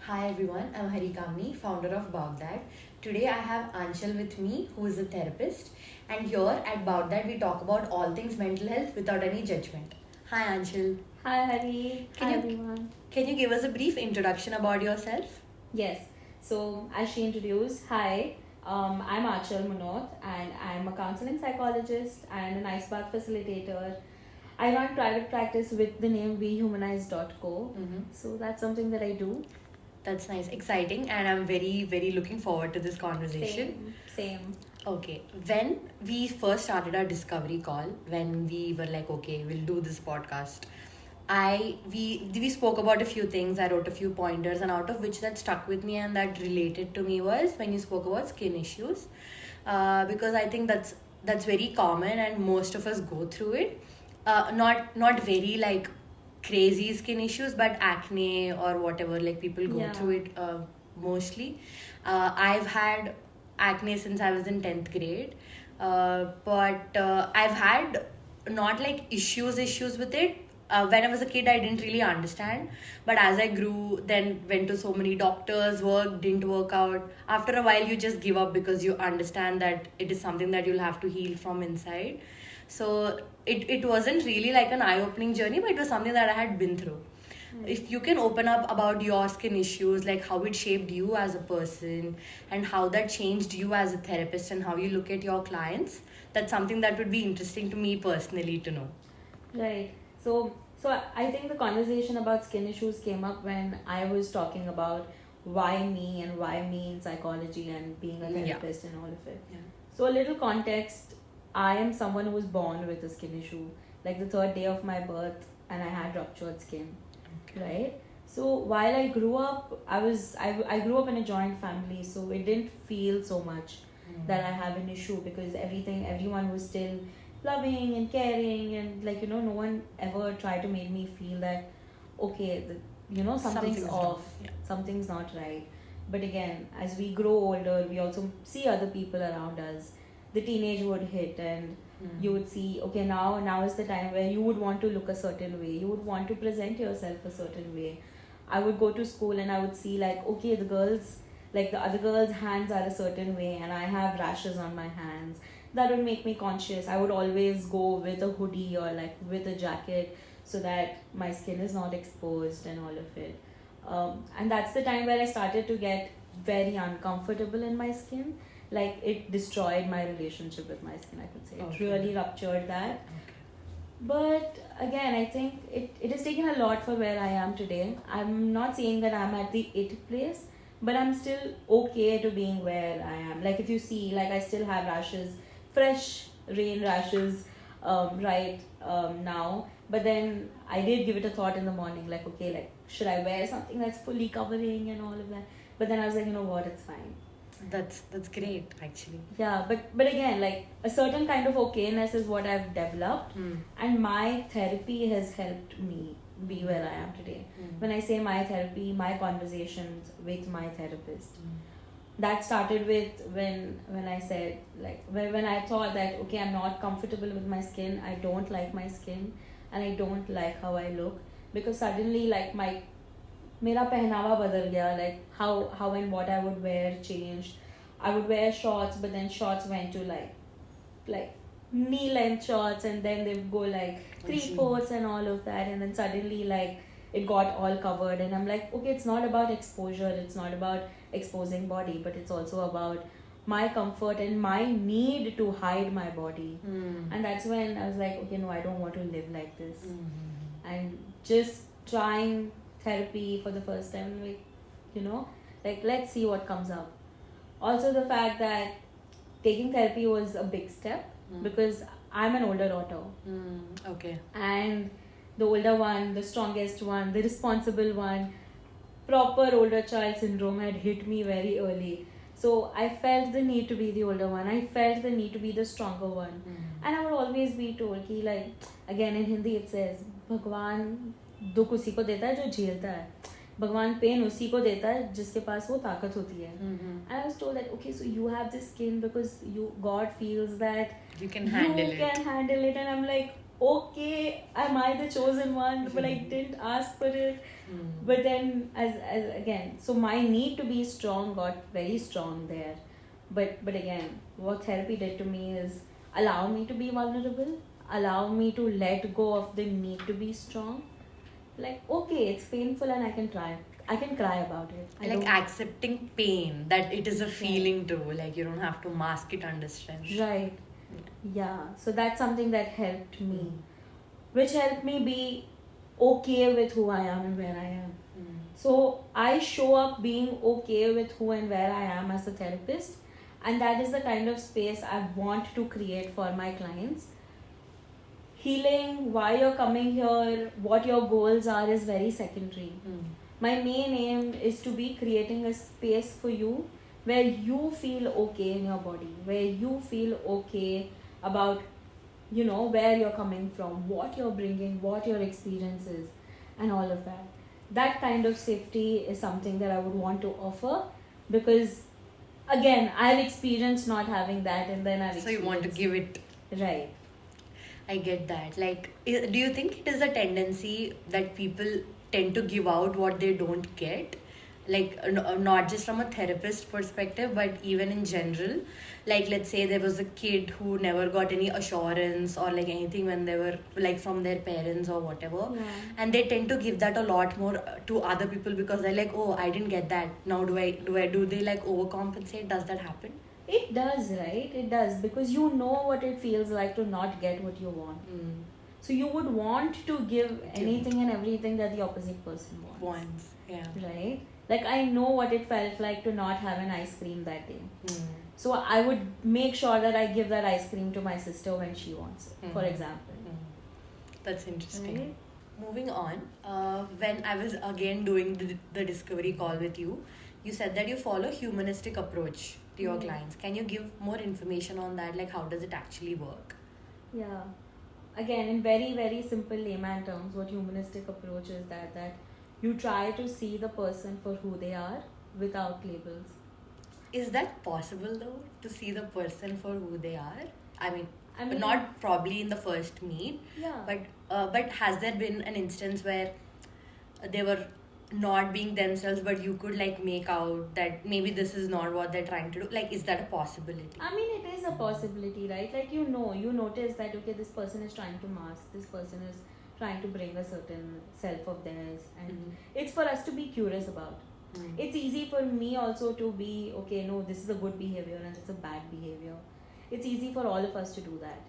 Hi everyone, I'm Harikamni, founder of About That. Today I have Anshul with me, who is a therapist, and here at About That we talk about all things mental health without any judgment. Hi Anshul, Hi Hari. can Hi you everyone. can you give us a brief introduction about yourself? Yes. So as she introduced, hi. I'm Achal Munot and I'm a counseling psychologist and an ice bath facilitator. I run private practice with the name WeHumanize.co. Mm-hmm. So that's something that I do. That's nice, exciting, and I'm very looking forward to this conversation. Same. Okay, when we first started our discovery call, when we were like, okay, we'll do this podcast, we spoke about a few things. I wrote a few pointers, and out of which that stuck with me and that related to me was when you spoke about skin issues, because I think that's very common and most of us go through it. Not very like crazy skin issues, but acne or whatever. Like people go Yeah. through it mostly. I've had acne since I was in 10th grade, but I've had not like issues with it. When I was a kid, I didn't really understand. But as I grew, then went to so many doctors, work, didn't work out. After a while, you just give up because you understand that it is something that you'll have to heal from inside. So it wasn't really like an eye-opening journey, but it was something that I had been through. If you can open up about your skin issues, like how it shaped you as a person and how that changed you as a therapist and how you look at your clients, that's something that would be interesting to me personally to know. Right. So I think the conversation about skin issues came up when I was talking about why me in psychology and being a Yeah. therapist and all of it. Yeah. So a little context, I am someone who was born with a skin issue. Like the third day of my birth and I had ruptured skin. Okay. Right? So while I grew up, I grew up in a joint family, so it didn't feel so much that I have an issue because everyone was still loving and caring and no one ever tried to make me feel that okay, something's Something's wrong. off, Yeah. something's not right. But again, as we grow older, we also see other people around us. The teenage would hit and you would see okay, now is the time where you would want to look a certain way, you would want to present yourself a certain way. I would go to school and I would see like okay, the other girls' hands are a certain way and I have rashes on my hands. That would make me conscious. I would always go with a hoodie or like with a jacket so that my skin is not exposed and all of it. And that's the time where I started to get very uncomfortable in my skin. Like it destroyed my relationship with my skin, I could say. Okay. It really ruptured that. Okay. But again, I think it has taken a lot for where I am today. I'm not saying that I'm at the it place, but I'm still okay to being where I am. Like if you see, like I still have rashes, fresh rain rashes, now. But then I did give it a thought in the morning, like okay, like should I wear something that's fully covering and all of that? But then I was like, you know what, it's fine. That's great actually. Yeah, but again, like a certain kind of okayness is what I've developed, and my therapy has helped me be where I am today. When I say my therapy, my conversations with my therapist. That started with when I said like when I thought that okay, I'm not comfortable with my skin, I don't like my skin, and I don't like how I look because suddenly like my मेरा पहनावा बदल गया, like how and what I would wear changed. I would wear shorts, but then shorts went to like knee length shorts, and then they would go like three-fourths and all of that, and then suddenly like it got all covered, and I'm like, okay, it's not about exposure, it's not about exposing body, but it's also about my comfort and my need to hide my body. And that's when I was like, okay, no, I don't want to live like this. And just trying therapy for the first time, like let's see what comes up. Also the fact that taking therapy was a big step because I'm an older daughter. Okay. And the older one, the strongest one, the responsible one, proper older child syndrome had hit me very early. So I felt the need to be the older one. I felt the need to be the stronger one. And I would always be told कि like again in Hindi it says भगवान दुख उसी को देता है जो झेलता है, भगवान पेन उसी को देता है जिसके पास वो ताकत होती है. And I was told that okay, so you have this skin because God feels that You can handle it. and I'm like okay, am I the chosen one? But I didn't ask for it. But then, as again, so my need to be strong got very strong there. But again, what therapy did to me is allow me to be vulnerable, allow me to let go of the need to be strong. Like, okay, it's painful and I can try. I can cry about it. I Like don't- accepting pain, that it is a feeling too. Like you don't have to mask it under strength. Right. Yeah. So that's something that helped me, which helped me be okay with who I am and where I am. So I show up being okay with who and where I am as a therapist, and that is the kind of space I want to create for my clients. Healing, why you're coming here, what your goals are is very secondary. My main aim is to be creating a space for you where you feel okay in your body, where you feel okay about, where you're coming from, what you're bringing, what your experience is, and all of that. That kind of safety is something that I would want to offer, because again, I've experienced not having that, and then I've So you want to experienced- give it. right. I get that. Like, do you think it is a tendency that people tend to give out what they don't get? Like, not just from a therapist perspective, but even in general. Like, let's say there was a kid who never got any assurance or like anything when they were like from their parents or whatever. Yeah. And they tend to give that a lot more to other people because they're like, oh, I didn't get that. Now do they like overcompensate? Does that happen? It does, right? It does, because you know what it feels like to not get what you want. So you would want to give anything and everything that the opposite person wants. Once, yeah. Right? Like, I know what it felt like to not have an ice cream that day. So I would make sure that I give that ice cream to my sister when she wants it, for example. That's interesting. Right? Moving on, when I was again doing the discovery call with you, you said that you follow humanistic approach to your clients. Can you give more information on that? Like, how does it actually work? Yeah. Again, in very, very simple layman terms, what humanistic approach is that you try to see the person for who they are without labels. Is that possible though, to see the person for who they are? I mean I not probably in the first meet, Yeah. but has there been an instance where they were not being themselves, but you could like make out that maybe this is not what they're trying to do? Like, is that a possibility? I mean, it is a possibility, right? Like, you notice that, okay, this person is trying to mask, this person is trying to bring a certain self of theirs, and it's for us to be curious about. It's easy for me also to be, okay, no, this is a good behavior and it's a bad behavior. It's easy for all of us to do that.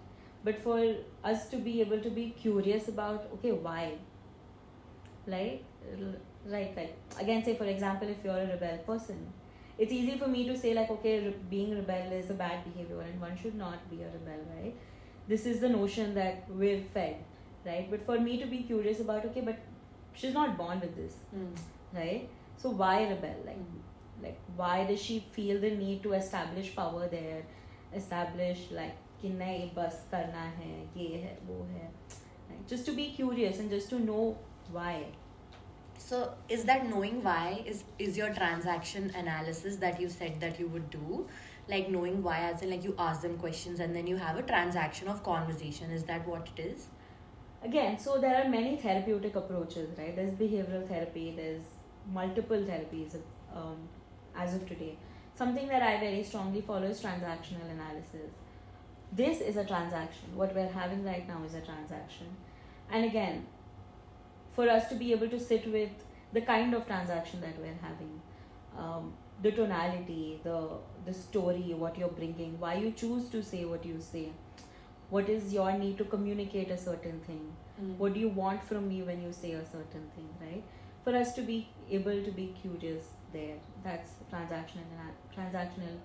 But for us to be able to be curious about, okay, why? Right? Like, again, say for example, if you're a rebel person, it's easy for me to say like, okay, being rebel is a bad behavior and one should not be a rebel, right? This is the notion that we're fed, right? But for me to be curious about, okay, but she's not born with this, right? So why rebel? Like why does she feel the need to establish power there? Establish like कि नहीं बस करना है, ये है, वो है. Like, just to be curious and just to know why. So is that knowing why is your transaction analysis that you said that you would do? Like knowing why, as in like you ask them questions and then you have a transaction of conversation. Is that what it is? Again, so there are many therapeutic approaches, right? There's behavioral therapy, there's multiple therapies as of today. Something that I very strongly follow is transactional analysis. This is a transaction. What we're having right now is a transaction. And again, for us to be able to sit with the kind of transaction that we're having, the tonality, the story, what you're bringing, why you choose to say what you say, what is your need to communicate a certain thing, what do you want from me when you say a certain thing, right? For us to be able to be curious there, that's transactional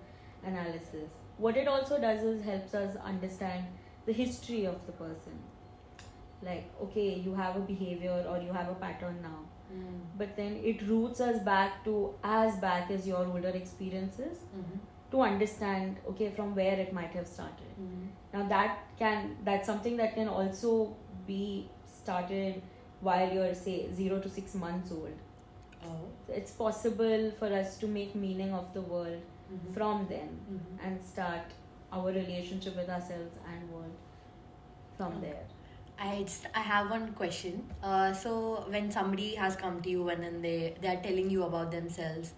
analysis. What it also does is helps us understand the history of the person. Like, okay, you have a behavior or you have a pattern now, but then it roots us back to as back as your older experiences to understand, okay, from where it might have started. Now that's something that can also be started while you're say 0 to 6 months old. It's possible for us to make meaning of the world from then and start our relationship with ourselves and world from there. I have one question. So when somebody has come to you and then they are telling you about themselves,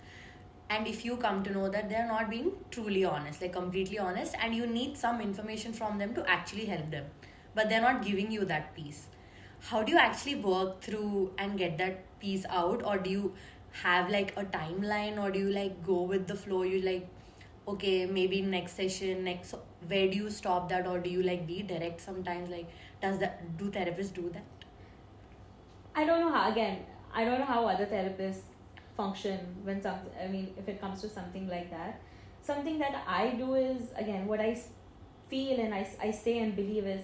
and if you come to know that they are not being truly honest, like completely honest, and you need some information from them to actually help them, but they're not giving you that piece, how do you actually work through and get that piece out, or do you have like a timeline, or do you like go with the flow? You like, okay, maybe next session, next, where do you stop that, or do you like be direct sometimes? Like, do therapists do that? I don't know how, again, I don't know how other therapists function when I mean, if it comes to something like that. Something that I do is, again, what I feel and I say and believe is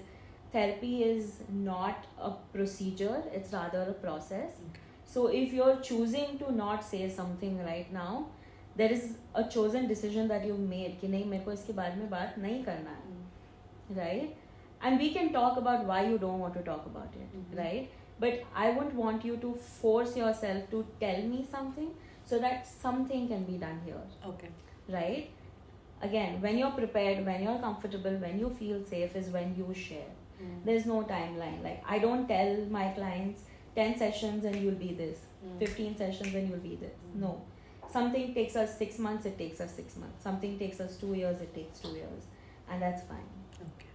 therapy is not a procedure, it's rather a process. Okay. So if you're choosing to not say something right now, there is a chosen decision that you've made कि नहीं मेरे को इसके बारे में बात नहीं करना है, right? And we can talk about why you don't want to talk about it, right? But I wouldn't want you to force yourself to tell me something so that something can be done here. Okay. Right? Again, when you're prepared, when you're comfortable, when you feel safe is when you share. There's no timeline. Like, I don't tell my clients 10 sessions and you'll be this, 15 sessions and you'll be this. No. Something takes us 6 months, it takes us 6 months. Something takes us 2 years, it takes 2 years. And that's fine. Okay.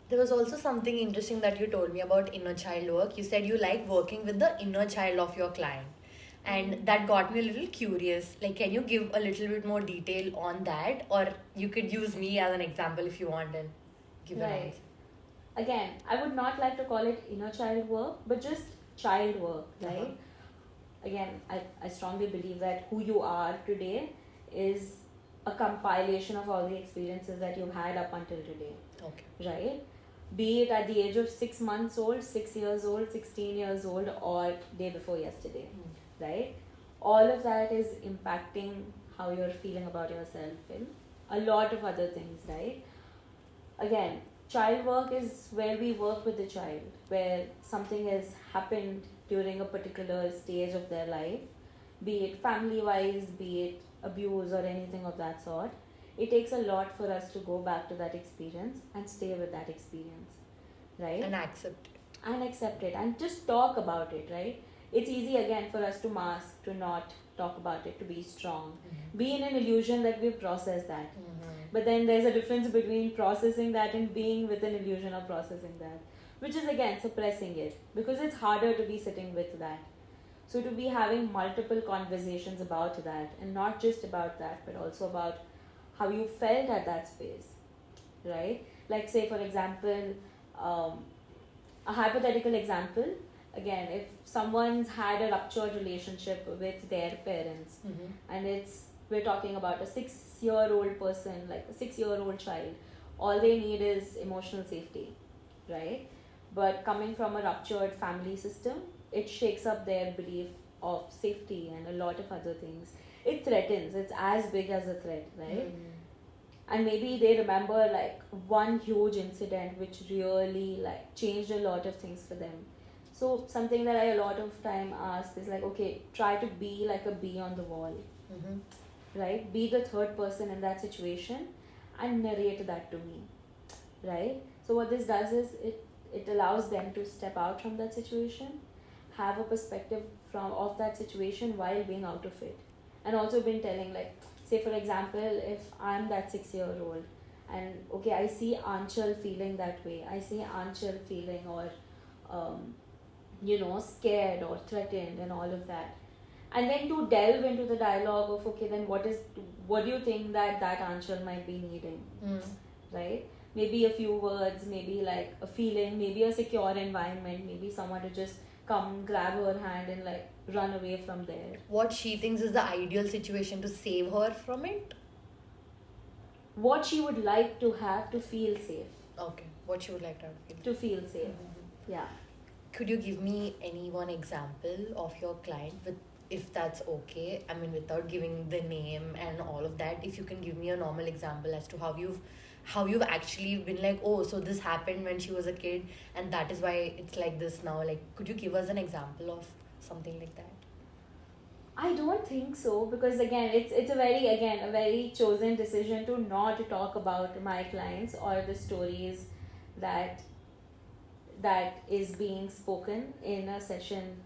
There was also something interesting that you told me about inner child work. You said you like working with the inner child of your client. And that got me a little curious. Like, can you give a little bit more detail on that? Or you could use me as an example if you want and give an Right. answer. Again, I would not like to call it inner child work, but just child work, right? Again, I strongly believe that who you are today is a compilation of all the experiences that you've had up until today. Okay. Right? Be it at the age of 6 months old, 6 years old, 16 years old, or day before yesterday. Right? All of that is impacting how you're feeling about yourself and a lot of other things, right? Again, child work is where we work with the child, where something has happened during a particular stage of their life, be it family wise, be it abuse or anything of that sort. It takes a lot for us to go back to that experience and stay with that experience, right? And accept it. And accept it and just talk about it, right? It's easy again for us to mask, to not talk about it, to be strong, be in an illusion that we've processed that. But then there's a difference between processing that and being with an illusion of processing that, which is again suppressing it because it's harder to be sitting with that. So to be having multiple conversations about that, and not just about that, but also about how you felt at that space, right? Like, say for example, a hypothetical example, again, if someone's had a ruptured relationship with their parents, and we're talking about a 6-year-old person, like a 6-year-old child, all they need is emotional safety, right? But coming from a ruptured family system, it shakes up their belief of safety and a lot of other things. It threatens, it's as big as a threat, right? And maybe they remember like one huge incident which really like changed a lot of things for them. So something that I a lot of time ask is like, okay, try to be like a bee on the wall, right? Be the third person in that situation and narrate that to me, right? So what this does is it allows them to step out from that situation, have a perspective of that situation while being out of it. And also been telling, like, say for example, if I'm that 6-year-old and okay, I see Anchal feeling that way, I see Anchal feeling or scared or threatened and all of that, and then to delve into the dialogue of okay, then what do you think that Anchal might be needing, right? Maybe a few words, maybe like a feeling, maybe a secure environment, maybe someone to just come grab her hand and like run away from there. What she thinks is the ideal situation to save her from it? What she would like to have to feel safe. Okay. What she would like to have feel. To feel safe. Yeah. Could you give me any one example of your client with, if that's okay? I mean, without giving the name and all of that, if you can give me a normal example as to how you've actually been like, oh, so this happened when she was a kid and that is why it's like this now. Like, could you give us an example of something like that? I don't think so, because again, it's a very chosen decision to not talk about my clients or the stories that that is being spoken in a session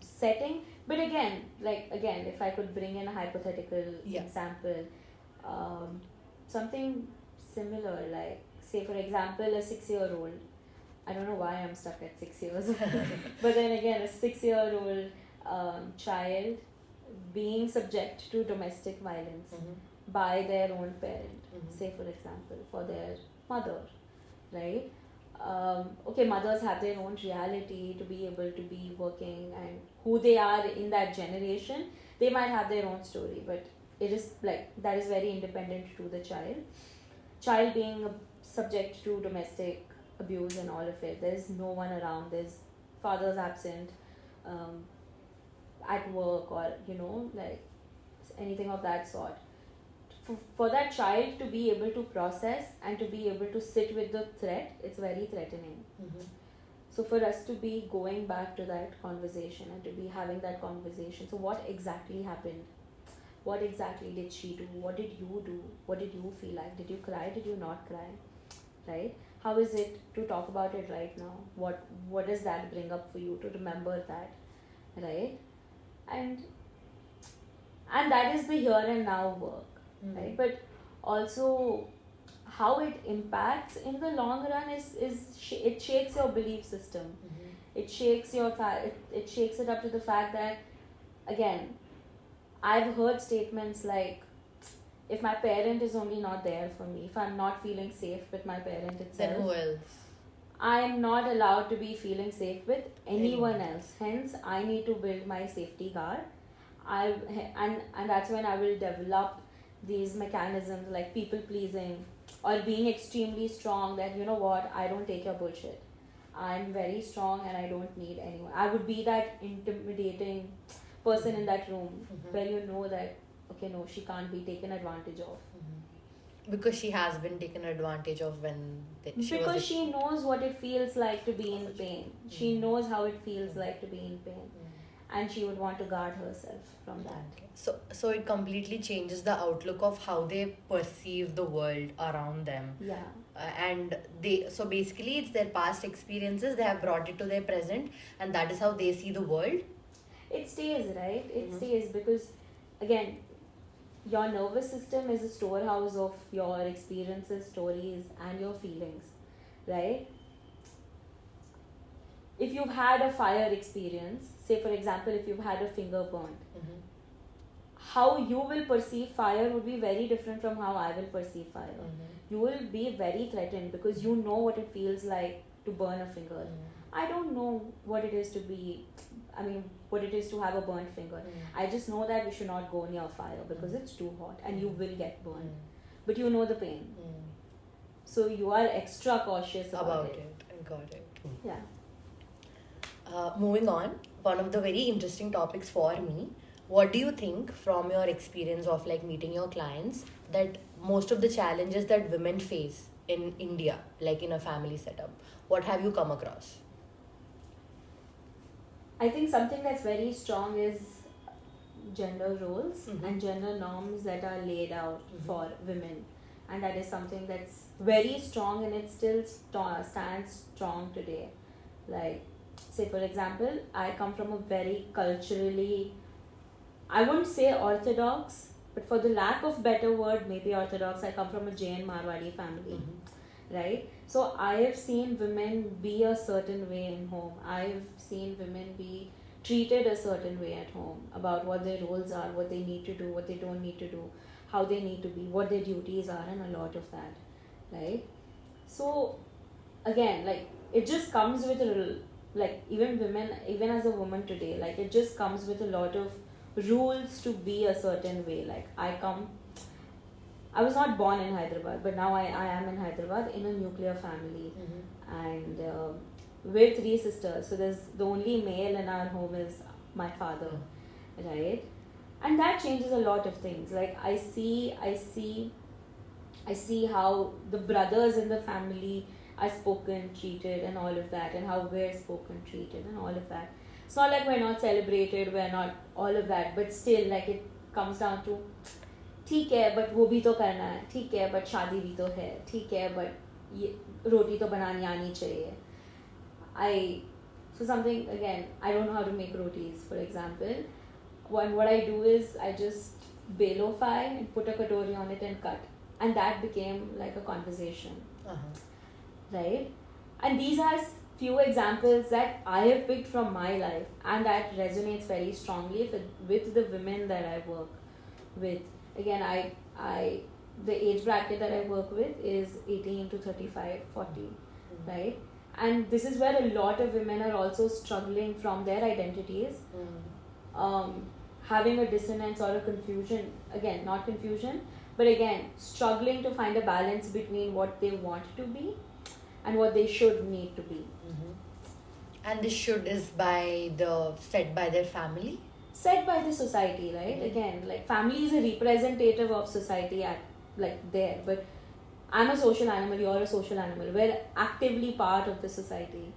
setting. But again, if I could bring in a hypothetical example, something similar, like say for example a 6-year-old. I don't know why I'm stuck at 6 years, but then again, a 6-year-old child being subject to domestic violence by their own parent, say for example, for their mother, right? Okay, mothers have their own reality to be able to be working, and who they are in that generation, they might have their own story, but it is like that is very independent to the child being subject to domestic abuse and all of it. There's no one around, there's father's absent at work, or like anything of that sort. For that child to be able to process and to be able to sit with the threat, it's very threatening. So for us to be going back to that conversation and to be having that conversation, so what exactly happened? What exactly did she do? What did you do? What did you feel like? Did you cry? Did you not cry? Right? How is it to talk about it right now? What does that bring up for you to remember that? Right? And that is the here and now work. Right? But also how it impacts in the long run is it shakes your belief system. It shakes it shakes it up to the fact that, again, I've heard statements like, if my parent is only not there for me, if I'm not feeling safe with my parent itself, then who else? I am not allowed to be feeling safe with anyone else. Hence, I need to build my safety guard. And that's when I will develop these mechanisms like people pleasing or being extremely strong, that what, I don't take your bullshit. I'm very strong and I don't need anyone. I would be that intimidating person in that room where that, okay, no, she can't be taken advantage of. Because she has been taken advantage of when she knows what it feels like to be in pain. She knows how it feels like to be in pain. And she would want to guard herself from that. So it completely changes the outlook of how they perceive the world around them. Yeah. And so basically it's their past experiences, they have brought it to their present, and that is how they see the world. It stays, right? It stays because, again, your nervous system is a storehouse of your experiences, stories, and your feelings, right? If you've had a fire experience, say for example, if you've had a finger burn, how you will perceive fire would be very different from how I will perceive fire. You will be very threatened because you know what it feels like to burn a finger. I don't know what it is what it is to have a burnt finger. I just know that we should not go near fire because it's too hot and you will get burned. But you know the pain. So you are extra cautious about it. Got it. Yeah. Moving on, one of the very interesting topics for me, what do you think from your experience of like meeting your clients, that most of the challenges that women face in India, like in a family setup, what have you come across? I think something that's very strong is gender roles and gender norms that are laid out for women, and that is something that's very strong and it still stands strong today. Like, say for example, I come from a very culturally, I wouldn't say orthodox, but for the lack of better word, maybe orthodox. I come from a Jain Marwadi family, right? So I have seen women be a certain way in home. I've seen women be treated a certain way at home, about what their roles are, what they need to do, what they don't need to do, how they need to be, what their duties are, and a lot of that, right? So again, like, it just comes with even as a woman today, like, it just comes with a lot of rules to be a certain way. Like, I was not born in Hyderabad, but now I am in Hyderabad in a nuclear family, and we're 3 sisters. So there's the only male in our home is my father, right? And that changes a lot of things. Like, I see how the brothers in the family are spoken, treated, and all of that, and how we're spoken, treated, and all of that. It's not like we're not celebrated, we're not all of that, but still, like, it comes down to, ठीक है, but वो भी तो करना है, ठीक है, but शादी भी तो है, ठीक है, but ये रोटी तो बनानी आनी चाहिए, so something, again, I don't know how to make rotis, for example. What I do is I just belo fry and put a katori on it and cut. And that became like a conversation, right? And these are few examples that I have picked from my life, and that resonates very strongly with the women that I work with. Again, I the age bracket that I work with is 18 to 35, 40, right? And this is where a lot of women are also struggling from their identities, having a dissonance or a confusion. Again, not confusion, but again, struggling to find a balance between what they want to be and what they should need to be. And this should is set by their family? Set by the society, right? Again, like family is a representative of society there, but I'm a social animal, you're a social animal. We're actively part of the society,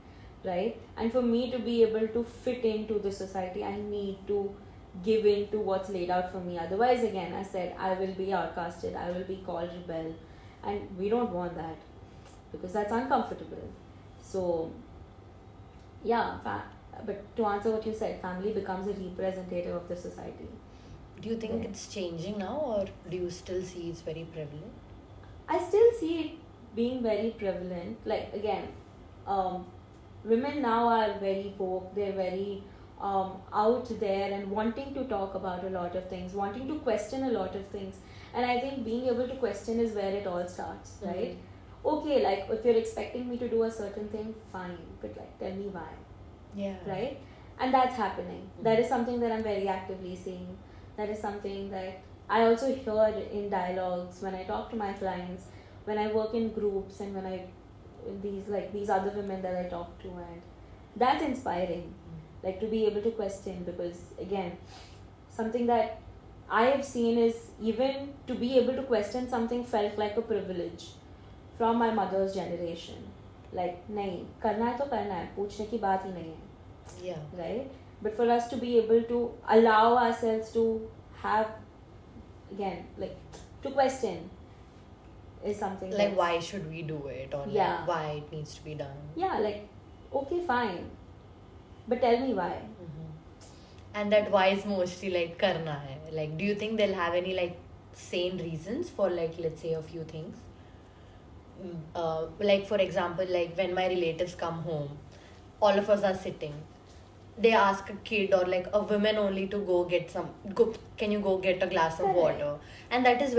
right? And for me to be able to fit into the society, I need to give in to what's laid out for me. Otherwise, again, I said, I will be outcasted, I will be called rebel. And we don't want that, because that's uncomfortable. So, yeah, but to answer what you said, family becomes a representative of the society. Do you think it's changing now, or do you still see it's very prevalent? I still see it being very prevalent. Like, again, women now are very woke, they're very out there and wanting to talk about a lot of things, wanting to question a lot of things. And I think being able to question is where it all starts, right? Okay, like if you're expecting me to do a certain thing, fine, but like tell me why. Yeah. Right? And that's happening. That is something that I'm very actively seeing. That is something that I also hear in dialogues when I talk to my clients, when I work in groups, and when these other women that I talk to, and that's inspiring. Like to be able to question, because again, something that I have seen is even to be able to question something felt like a privilege from my mother's generation. Like, nahi, karna hai to karna hai, पूछने की बात ही नहीं है. Yeah. Right? But for us to be able to allow ourselves to have, again, like, to question is something like why should we do it, or like why it needs to be done. Yeah, like, okay, fine, but tell me why. And that why is mostly like karna hai. Like, do you think they'll have any like sane reasons for, like, let's say a few things? Like for example, like when my relatives come home, all of us are sitting, they ask a kid or like a woman only to can you go get a glass of water? And that is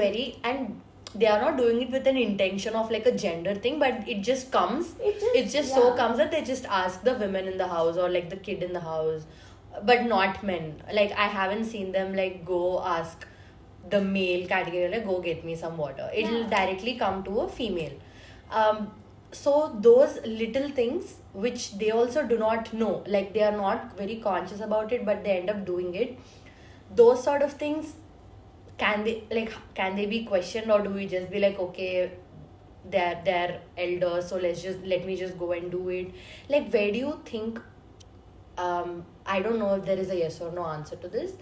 and they are not doing it with an intention of like a gender thing, but it just comes. It just so comes that they just ask the women in the house or like the kid in the house, but not men. Like I haven't seen them like go ask the male category, like go get me some water. It'll directly come to a female. So those little things which they also do not know, like they are not very conscious about it, but they end up doing it. Those sort of things, can they be questioned, or do we just be like, okay, they're elders, so let me just go and do it? Like, where do you think, I don't know if there is a yes or no answer to this,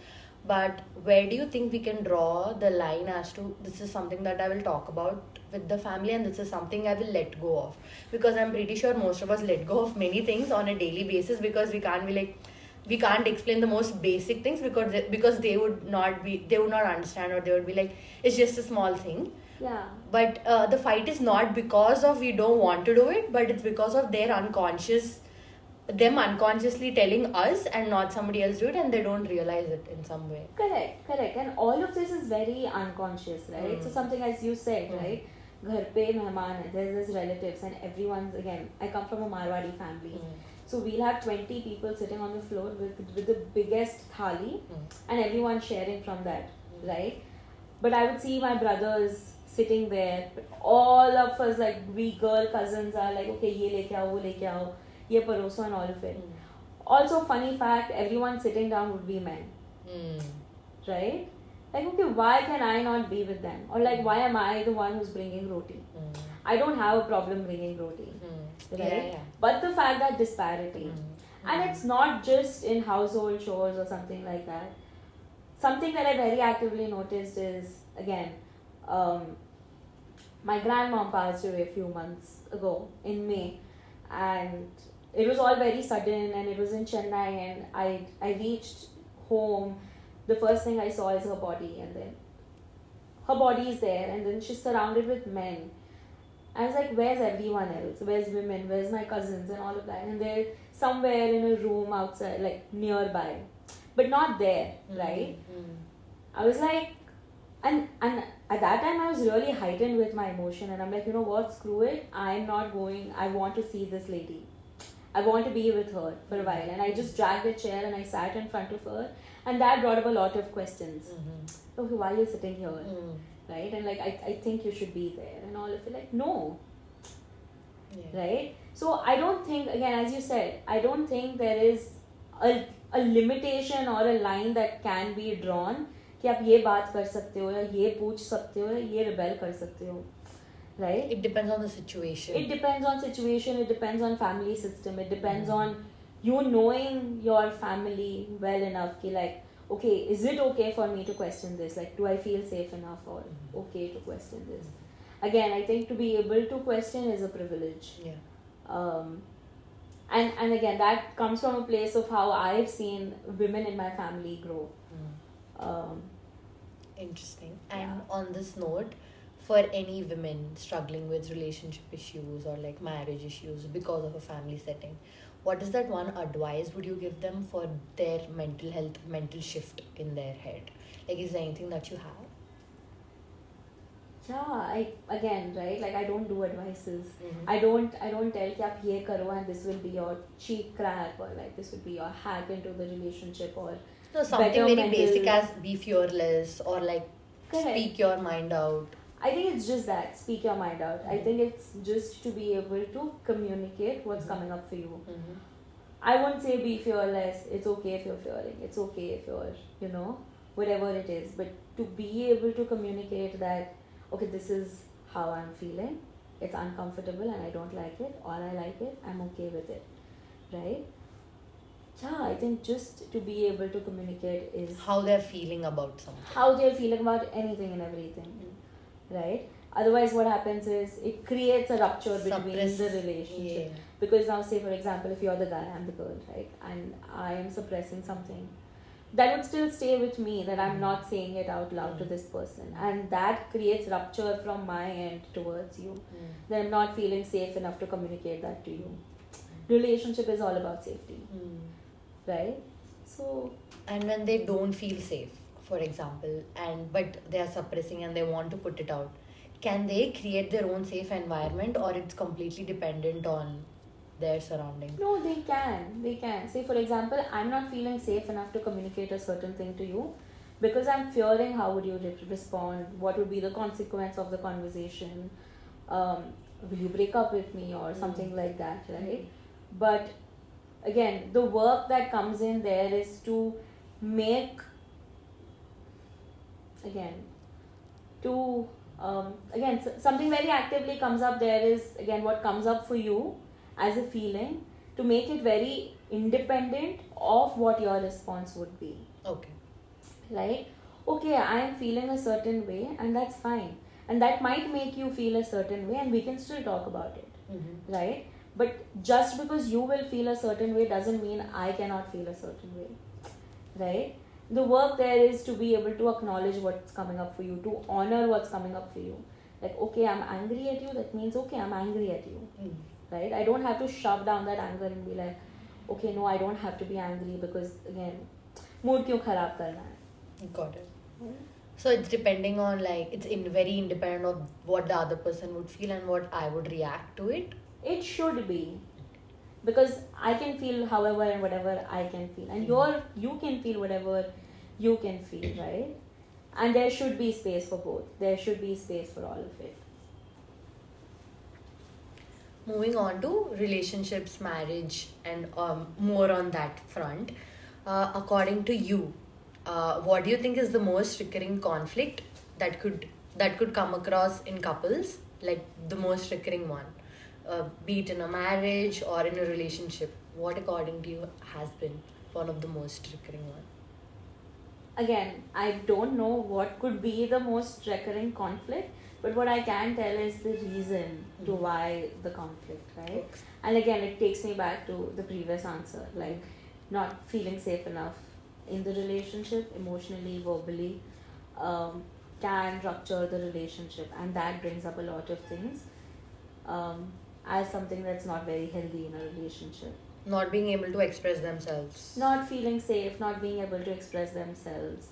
but where do you think we can draw the line as to this is something that I will talk about with the family and this is something I will let go of? Because I'm pretty sure most of us let go of many things on a daily basis, because we can't explain the most basic things because they would not understand, or they would be like, it's just a small thing. Yeah. But the fight is not because of we don't want to do it, but it's because of them unconsciously telling us and not somebody else do it, and they don't realize it in some way. Correct. And all of this is very unconscious, right? So something, as you said, right? Ghar pe mehman hai, there's relatives, and everyone's, again, I come from a Marwadi family. So we'll have 20 people sitting on the floor with the biggest thali, and everyone sharing from that, right? But I would see my brothers sitting there, but all of us, like, we girl cousins are like, okay, ye leke aao, wo leke aao, ye paroso, and all of it. Also, funny fact, everyone sitting down would be men. Right? Like, okay, why can I not be with them? Or like, why am I the one who's bringing roti? I don't have a problem bringing roti. Right? Yeah. But the fact that disparity. And it's not just in household chores or something like that. Something that I very actively noticed is, again, my grandmom passed away a few months ago in May. And it was all very sudden, and it was in Chennai, and I reached home. The first thing I saw is her body, and then her body is there, and then she's surrounded with men. I was like, where's everyone else? Where's women? Where's my cousins and all of that? And they're somewhere in a room outside, like nearby, but not there, right? I was like, and at that time I was really heightened with my emotion, and I'm like, you know what? Screw it. I'm not going. I want to see this lady. I want to be with her for a while, and I just dragged a chair and I sat in front of her, and that brought up a lot of questions. Okay, why are you sitting here? Right? And like, I think you should be there, and all of it. Like, no. Yeah. Right? So I don't think, again, as you said, I don't think there is a limitation or a line that can be drawn कि आप ये बात कर सकते हो या ये पूछ सकते हो या ये रिबेल कर सकते हो. Right? It depends on the situation. It depends on situation, it depends on family system, it depends on you knowing your family well enough ki like, okay, is it okay for me to question this? Like, do I feel safe enough or okay to question this? Again, I think to be able to question is a privilege. Yeah. And again, that comes from a place of how I've seen women in my family grow. Interesting. And Yeah. on this note, for any women struggling with relationship issues or like marriage issues because of a family setting, what is that one advice would you give them for their mental health, mental shift in their head? Like, is there anything that you have? Yeah, again, right, like I don't do advices. Mhm. I don't tell कि आप ये करो and this will be your cheap crack, or like this will be your hack into the relationship, or No, something better very mental- basic as be fearless or like Correct. speak your mind out. I think it's just that, speak your mind out. I think it's just to be able to communicate what's coming up for you. I won't say be fearless. It's okay if you're fearing. It's okay if you're, you know, whatever it is. But to be able to communicate that, okay, this is how I'm feeling. It's uncomfortable and I don't like it, or I like it. I'm okay with it, right? Yeah, I think just to be able to communicate is How they're feeling about something. how they're feeling about anything and everything, right? Otherwise, what happens is it creates a rupture between Suppress- the relationship. Yeah. Because now, say for example, if you're the guy, I'm the girl, right? And I am suppressing something, that would still stay with me, that I'm not saying it out loud to this person. And that creates rupture from my end towards you. That I'm not feeling safe enough to communicate that to you. Relationship is all about safety, right? So, And when they don't feel safe, for example, but they are suppressing and they want to put it out, can they create their own safe environment, or it's completely dependent on their surroundings? no, they can. Say for example, I'm not feeling safe enough to communicate a certain thing to you because I'm fearing how would you respond, what would be the consequence of the conversation, will you break up with me or something like that, right? But again, the work that comes in there is to make, something very actively comes up there is, again, what comes up for you as a feeling, to make it very independent of what your response would be, Okay. right? Okay, I am feeling a certain way, and that's fine, and that might make you feel a certain way, and we can still talk about it, right? But just because you will feel a certain way doesn't mean I cannot feel a certain way, right? The work there is to be able to acknowledge what's coming up for you, to honor what's coming up for you. Like, okay, I'm angry at you, that means, okay, I'm angry at you, right? I don't have to shove down that anger and be like, okay, no, I don't have to be angry because, again, mood kyun kharab karna hai? Got it. So it's depending on, like, it's very independent of what the other person would feel and what I would react to it. It should be, because I can feel however and whatever I can feel, and you can feel whatever you can feel, right? And there should be space for both. There should be space for all of it. Moving on to relationships, marriage, and more on that front. According to you, what do you think is the most recurring conflict that could come across in couples? Like the most recurring one, be it in a marriage or in a relationship. What, according to you, has been one of the most recurring one? Again, I don't know what could be the most recurring conflict, But what I can tell is the reason to why the conflict, right? And again, it takes me back to the previous answer, like not feeling safe enough in the relationship, emotionally, verbally, can rupture the relationship, and that brings up a lot of things as something that's not very healthy in a relationship. Not being able to express themselves. Not feeling safe, not being able to express themselves.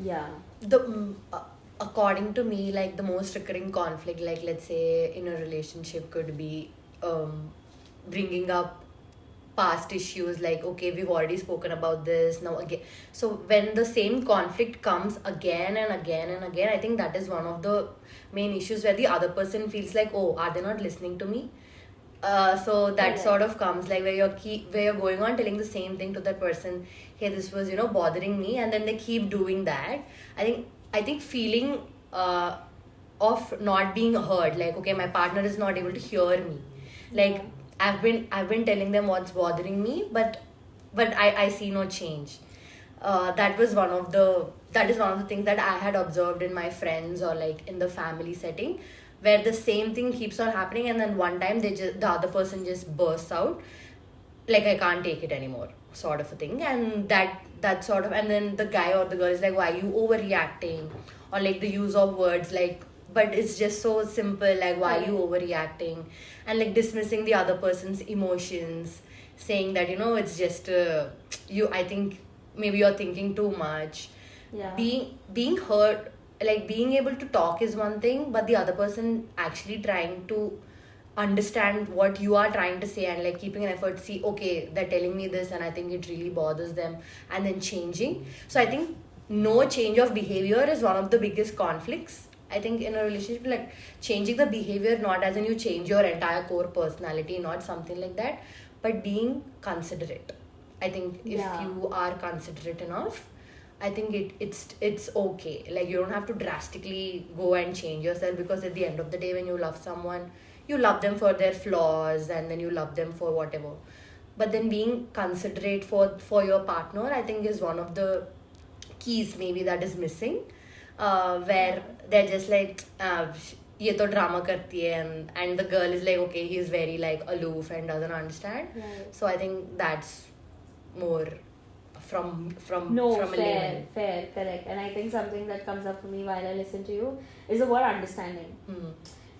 Yeah. According to me, like the most recurring conflict, like let's say in a relationship, could be bringing up past issues. Like, okay, we've already spoken about this now again. So when the same conflict comes again and again and again, I think that is one of the main issues where the other person feels like, oh, are they not listening to me? So that Correct. sort of comes like where you're going on telling the same thing to that person. Hey, this was bothering me, and then they keep doing that. I think feeling of not being heard, like, okay, my partner is not able to hear me. Like, Yeah. I've been telling them what's bothering me, but I see no change. That is one of the things that I had observed in my friends or like in the family setting, where the same thing keeps on happening, and then one time the other person just bursts out, like, I can't take it anymore, sort of a thing. And that sort of, and then the guy or the girl is like, why are you overreacting? Or like the use of words like, but it's just so simple, like, why are you overreacting? And like dismissing the other person's emotions, saying that it's just I think maybe you're thinking too much. Yeah. Being heard, like being able to talk is one thing, but the other person actually trying to understand what you are trying to say, and like keeping an effort, see, okay, they're telling me this and I think it really bothers them, and then changing. So I think no change of behavior is one of the biggest conflicts, I think, in a relationship. Like changing the behavior, not as in you change your entire core personality, not something like that, but being considerate. I think if Yeah. you are considerate enough, I think it's okay. Like you don't have to drastically go and change yourself, because at the end of the day, when you love someone, you love them for their flaws, and then you love them for whatever. But then being considerate for your partner, I think, is one of the keys maybe that is missing, where they're just like, ये तो drama करती है, and the girl is like, okay, he's very like aloof and doesn't understand. Right. So I think that's more from No, a fair, layman. fair, correct. And I think something that comes up for me while I listen to you is the word understanding.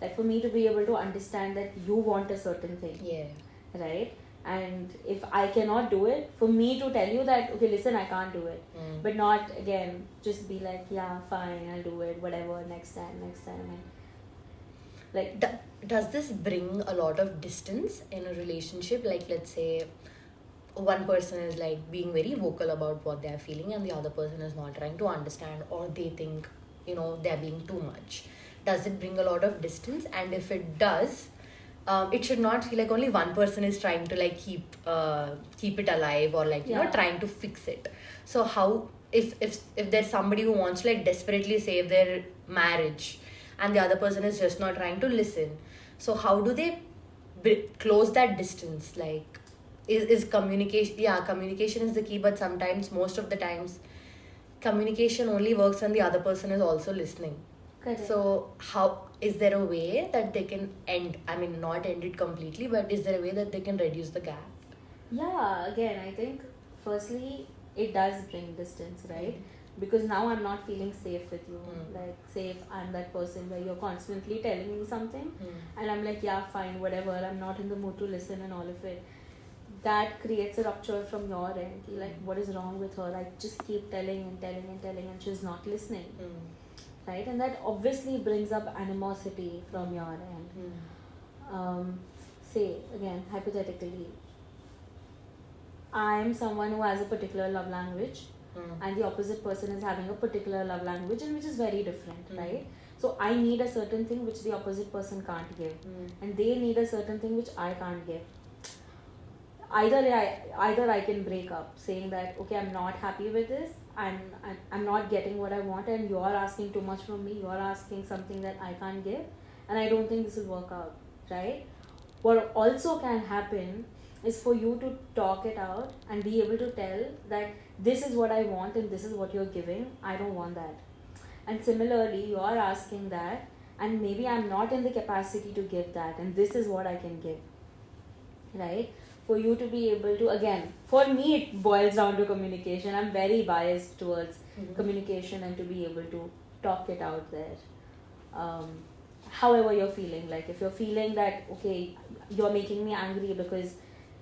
Like for me to be able to understand that you want a certain thing, Yeah. right? And if I cannot do it, for me to tell you that, okay, listen, I can't do it. But not, again, just be like, yeah, fine, I'll do it, whatever, next time. And like, Does this bring a lot of distance in a relationship? Like, let's say one person is like being very vocal about what they're feeling, and the other person is not trying to understand, or they think they're being too much. Does it bring a lot of distance? And if it does, it should not feel like only one person is trying to like keep it alive, or like Yeah. trying to fix it. So how, if there's somebody who wants to like desperately save their marriage, and the other person is just not trying to listen, so how do they close that distance? Like, is communication, yeah, communication is the key, but sometimes, most of the times, communication only works when the other person is also listening. correct. So how, is there a way that they can not end it completely, but is there a way that they can reduce the gap? Yeah, again, I think firstly, it does bring distance, right? Because now I'm not feeling safe with you. Like, safe, I'm that person where you're constantly telling me something, and I'm like, yeah, fine, whatever, I'm not in the mood to listen and all of it. That creates a rupture from your end. You're like, what is wrong with her? I just keep telling, and she's not listening, right? And that obviously brings up animosity from your end. Say, again, hypothetically, I'm someone who has a particular love language, and the opposite person is having a particular love language, and which is very different, right? So I need a certain thing which the opposite person can't give, and they need a certain thing which I can't give. Either I can break up, saying that, okay, I'm not happy with this, I'm not getting what I want, and you're asking too much from me, you're asking something that I can't give, and I don't think this will work out, right? What also can happen is for you to talk it out and be able to tell that this is what I want and this is what you're giving, I don't want that. And similarly, you are asking that, and maybe I'm not in the capacity to give that, and this is what I can give, right? For you to be able to, again, for me, it boils down to communication. I'm very biased towards communication and to be able to talk it out there. Um, However you're feeling, like if you're feeling that, okay, you're making me angry because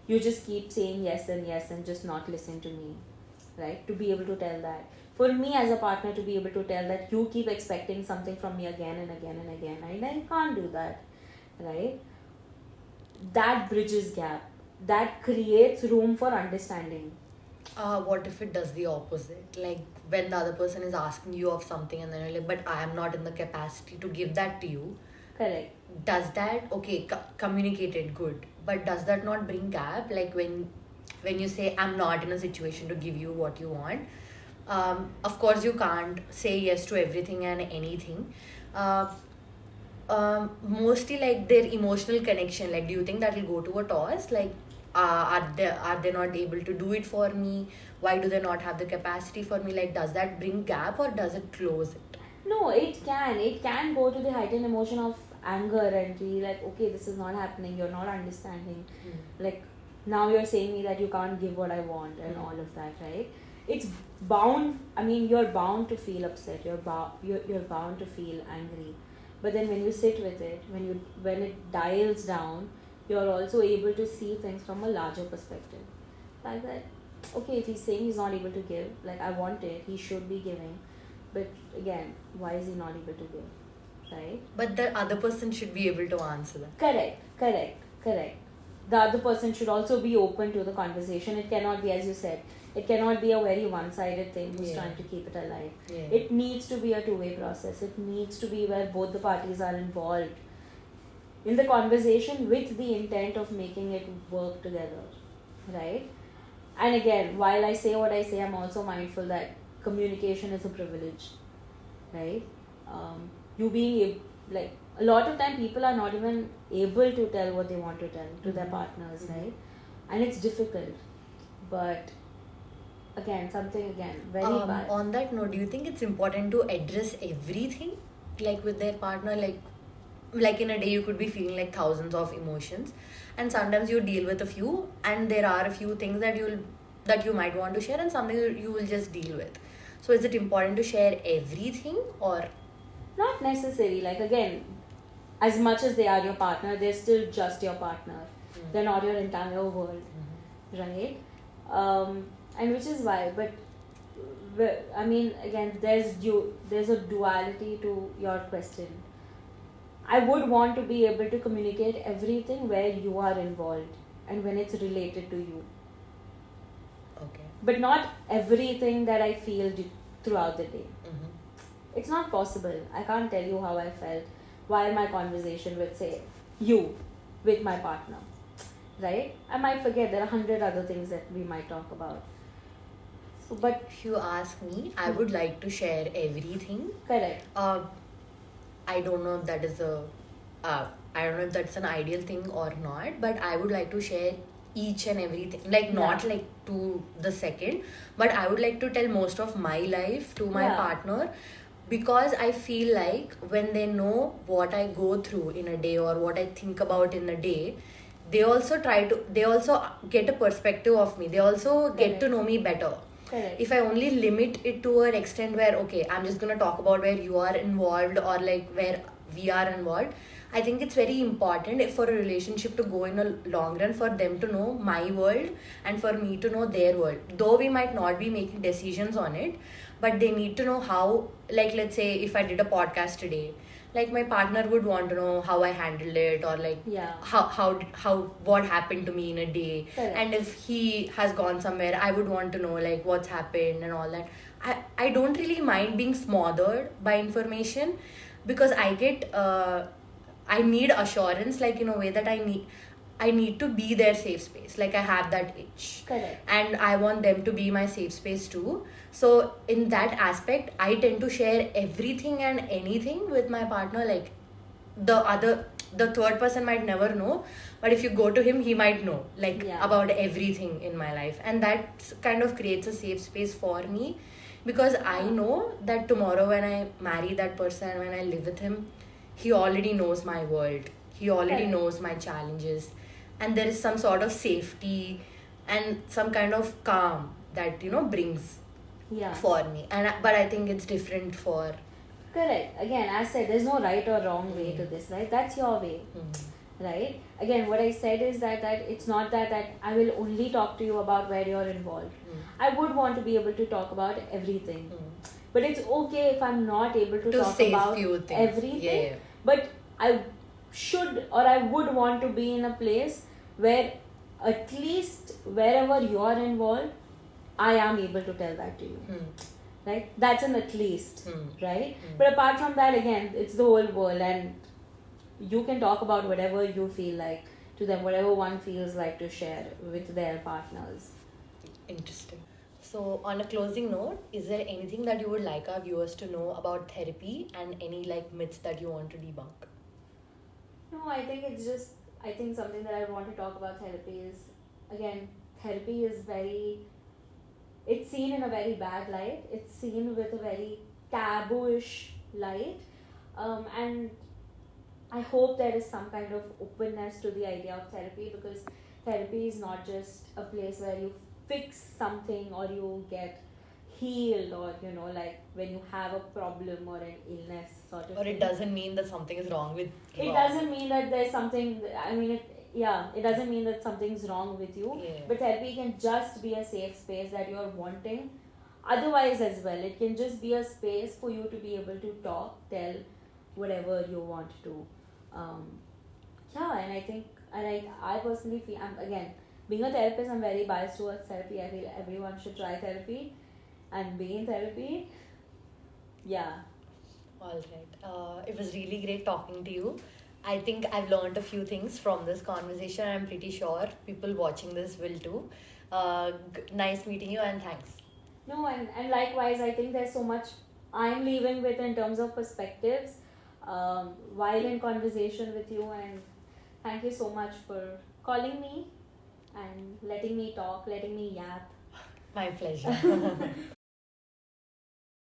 you just keep saying yes and just not listen to me, right? To be able to tell that. For me as a partner, to be able to tell that you keep expecting something from me again and again and again, and I can't do that, right? That bridges gap. That creates room for understanding. What if it does the opposite? Like when the other person is asking you of something and then you're like, but I am not in the capacity to give that to you. Correct. Does that, okay, communicated good, but does that not bring gap? Like when you say I'm not in a situation to give you what you want, of course you can't say yes to everything and anything. Uh, Mostly like their emotional connection. Like, do you think that will go to a toss? Like, are they not able to do it for me? Why do they not have the capacity for me? Like, does that bring gap or does it close it? No, it can. It can go to the heightened emotion of anger and be like, okay, this is not happening. You're not understanding. Like, now you're saying me that you can't give what I want and all of that, right? It's bound. I mean, you're bound to feel upset. You're bound to feel angry. But then when you sit with it, when it dials down, you're also able to see things from a larger perspective. Like that, okay, if he's saying he's not able to give, like I want it, he should be giving. But again, why is he not able to give? Right? But the other person should be able to answer that. Correct. The other person should also be open to the conversation. It cannot be, as you said, it cannot be a very one-sided thing who's trying to keep it alive. It needs to be a two-way process. It needs to be where both the parties are involved in the conversation with the intent of making it work together, right? And again, while I say what I say, I'm also mindful that communication is a privilege, right? You being like, a lot of time people are not even able to tell what they want to tell to their partners, right? And it's difficult. But again, very bad. On that note, do you think it's important to address everything, like with their partner? Like in a day you could be feeling like thousands of emotions, and sometimes you deal with a few, and there are a few things that you might want to share, and something you will just deal with. So is it important to share everything, or Not necessary. Like, again, as much as they are your partner, they're still just your partner. They're not your entire world, right? And which is why, but I mean, again, there's a duality to your question. I would want to be able to communicate everything where you are involved and when it's related to you, okay? but not everything that I feel throughout the day. It's not possible. I can't tell you how I felt while my conversation with, say, you, with my partner, right? I might forget. There are 100 other things that we might talk about. So, but If you ask me, I would like to share everything. correct. I don't know if that is I don't know if that's an ideal thing or not, but I would like to share each and everything, like not like to the second, but I would like to tell most of my life to my partner, because I feel like when they know what I go through in a day or what I think about in a day, they also get a perspective of me. They also get to know me better. Correct. If I only limit it to an extent where, okay, I'm just gonna talk about where you are involved or like where we are involved, I think it's very important for a relationship to go in a long run, for them to know my world and for me to know their world. Though we might not be making decisions on it, but they need to know how, like, let's say if I did a podcast today, like my partner would want to know how I handled it, or like how what happened to me in a day. Correct. And if he has gone somewhere, I would want to know like what's happened and all that. I don't really mind being smothered by information, because I need assurance, like in a way that I need to be their safe space. Like I have that itch. Correct. And I want them to be my safe space too. So in that aspect, I tend to share everything and anything with my partner. Like the third person might never know, but if you go to him, he might know about everything in my life. And that kind of creates a safe space for me. Because I know that tomorrow when I marry that person and when I live with him, he already knows my world, he already Correct. knows my challenges, and there is some sort of safety and some kind of calm that brings Yeah. for me. But I think it's different for Correct. Again, as said, there's no right or wrong way to this, right? That's your way, right? Again, what I said is that it's not that I will only talk to you about where you're involved. I would want to be able to talk about everything. But it's okay if I'm not able to talk say about few things. everything. Yeah. But I should or I would want to be in a place where at least wherever you're involved, I am able to tell that to you. Right? That's an at least, right? But apart from that, again, it's the whole world, and you can talk about whatever you feel like to them, whatever one feels like to share with their partners. Interesting. So, on a closing note, is there anything that you would like our viewers to know about therapy and any myths that you want to debunk? No, I think it's just, I think something that I want to talk about therapy is, again, therapy is it's seen in a very bad light. It's seen with a very taboo-ish light. And I hope there is some kind of openness to the idea of therapy, because therapy is not just a place where you fix something or you get healed, or when you have a problem or an illness sort of Or thing. it doesn't mean that something is wrong with It doesn't mean that there's something, it doesn't mean that something's wrong with you. Yeah. But therapy can just be a safe space that you're wanting. Otherwise as well, it can just be a space for you to be able to talk, tell whatever you want to. And I think, I personally feel, again, being a therapist, I'm very biased towards therapy. I feel everyone should try therapy and be in therapy. Yeah. All right. It was really great talking to you. I think I've learned a few things from this conversation. I'm pretty sure people watching this will too. Nice meeting you, and thanks. No, and likewise, I think there's so much I'm leaving with in terms of perspectives while in conversation with you, and thank you so much for calling me and letting me talk, letting me yap. My pleasure.